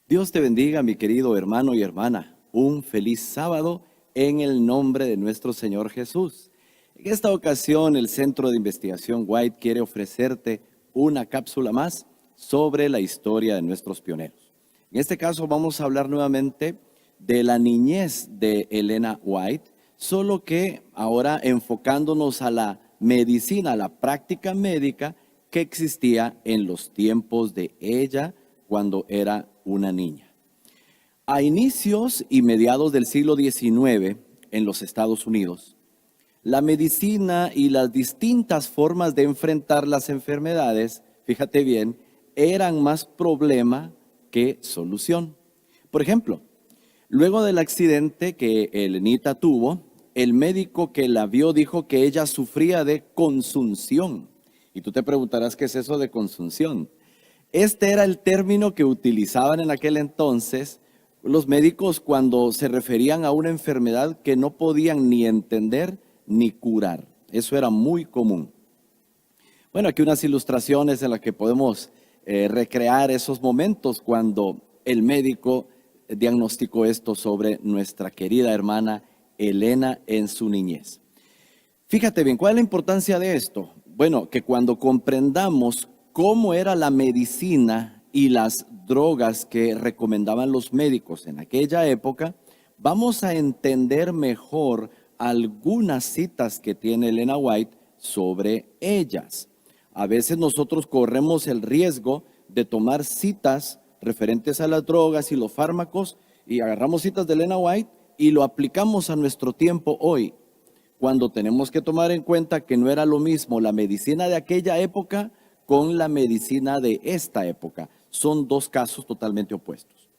Dios te bendiga, mi querido hermano y hermana. Un feliz sábado en el nombre de nuestro Señor Jesús. En esta ocasión, el Centro de Investigación White quiere ofrecerte una cápsula más sobre la historia de nuestros pioneros. En este caso, vamos a hablar nuevamente de la niñez de Elena White, solo que ahora enfocándonos a la medicina, a la práctica médica que existía en los tiempos de ella cuando era una niña. A inicios y mediados del siglo XIX en los Estados Unidos, la medicina y las distintas formas de enfrentar las enfermedades, fíjate bien, eran más problema que solución. Por ejemplo, luego del accidente que Elenita tuvo, el médico que la vio dijo que ella sufría de consunción. Y tú te preguntarás qué es eso de consunción. Este era el término que utilizaban en aquel entonces los médicos cuando se referían a una enfermedad que no podían ni entender ni curar. Eso era muy común. Bueno, aquí unas ilustraciones en las que podemos recrear esos momentos cuando el médico diagnosticó esto sobre nuestra querida hermana Elena en su niñez. Fíjate bien, ¿cuál es la importancia de esto? Bueno, que cuando comprendamos cómo era la medicina y las drogas que recomendaban los médicos en aquella época, vamos a entender mejor algunas citas que tiene Elena White sobre ellas. A veces nosotros corremos el riesgo de tomar citas referentes a las drogas y los fármacos y agarramos citas de Elena White y lo aplicamos a nuestro tiempo hoy, cuando tenemos que tomar en cuenta que no era lo mismo la medicina de aquella época con la medicina de esta época. Son dos casos totalmente opuestos.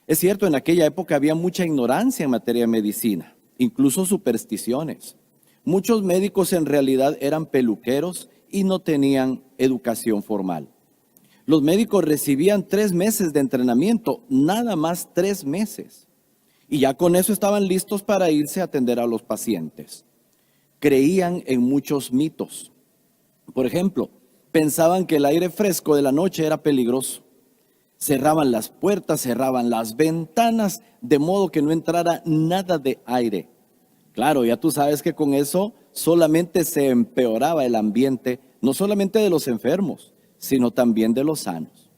Es cierto, en aquella época había mucha ignorancia en materia de medicina, incluso supersticiones. Muchos médicos en realidad eran peluqueros y no tenían educación formal. Los médicos recibían 3 meses de entrenamiento, nada más 3 meses. Y ya con eso estaban listos para irse a atender a los pacientes. Creían en muchos mitos. Por ejemplo, pensaban que el aire fresco de la noche era peligroso. Cerraban las puertas, cerraban las ventanas, de modo que no entrara nada de aire. Claro, ya tú sabes que con eso solamente se empeoraba el ambiente, no solamente de los enfermos, sino también de los sanos.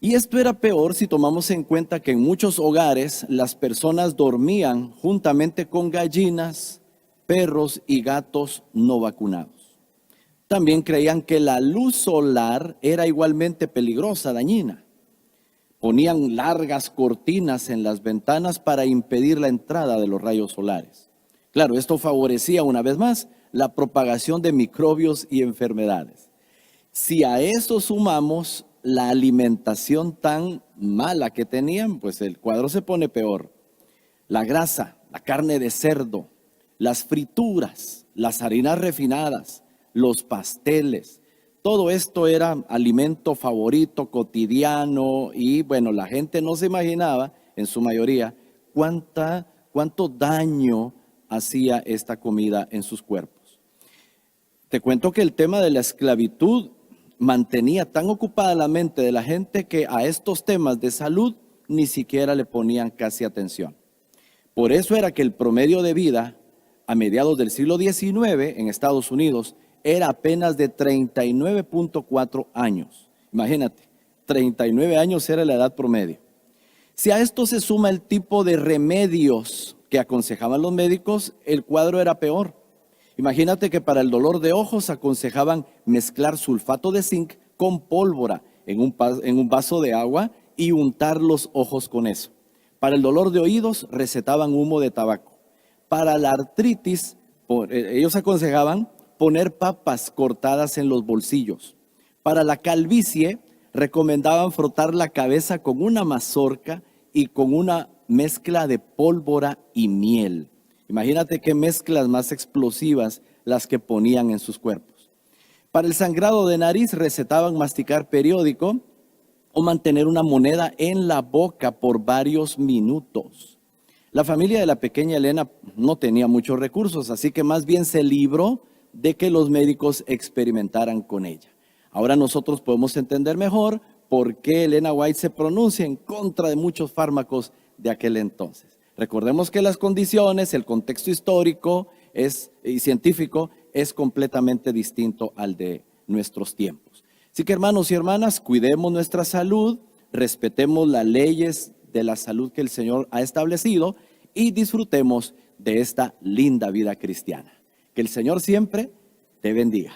Y esto era peor si tomamos en cuenta que en muchos hogares las personas dormían juntamente con gallinas, perros y gatos no vacunados. También creían que la luz solar era igualmente peligrosa, dañina. Ponían largas cortinas en las ventanas para impedir la entrada de los rayos solares. Claro, esto favorecía una vez más la propagación de microbios y enfermedades. Si a eso sumamos la alimentación tan mala que tenían, pues el cuadro se pone peor. La grasa, la carne de cerdo, las frituras, las harinas refinadas, los pasteles, todo esto era alimento favorito, cotidiano, y bueno, la gente no se imaginaba, en su mayoría, cuánto daño hacía esta comida en sus cuerpos. Te cuento que el tema de la esclavitud mantenía tan ocupada la mente de la gente que a estos temas de salud ni siquiera le ponían casi atención. Por eso era que el promedio de vida a mediados del siglo XIX en Estados Unidos era apenas de 39.4 años. Imagínate, 39 años era la edad promedio. Si a esto se suma el tipo de remedios que aconsejaban los médicos, el cuadro era peor. Imagínate que para el dolor de ojos aconsejaban mezclar sulfato de zinc con pólvora en un vaso de agua y untar los ojos con eso. Para el dolor de oídos recetaban humo de tabaco. Para la artritis, ellos aconsejaban poner papas cortadas en los bolsillos. Para la calvicie, recomendaban frotar la cabeza con una mazorca y con una mezcla de pólvora y miel. Imagínate qué mezclas más explosivas las que ponían en sus cuerpos. Para el sangrado de nariz recetaban masticar periódico o mantener una moneda en la boca por varios minutos. La familia de la pequeña Elena no tenía muchos recursos, así que más bien se libró de que los médicos experimentaran con ella. Ahora nosotros podemos entender mejor por qué Elena White se pronuncia en contra de muchos fármacos de aquel entonces. Recordemos que las condiciones, el contexto histórico y científico es completamente distinto al de nuestros tiempos. Así que, hermanos y hermanas, cuidemos nuestra salud, respetemos las leyes de la salud que el Señor ha establecido y disfrutemos de esta linda vida cristiana. Que el Señor siempre te bendiga.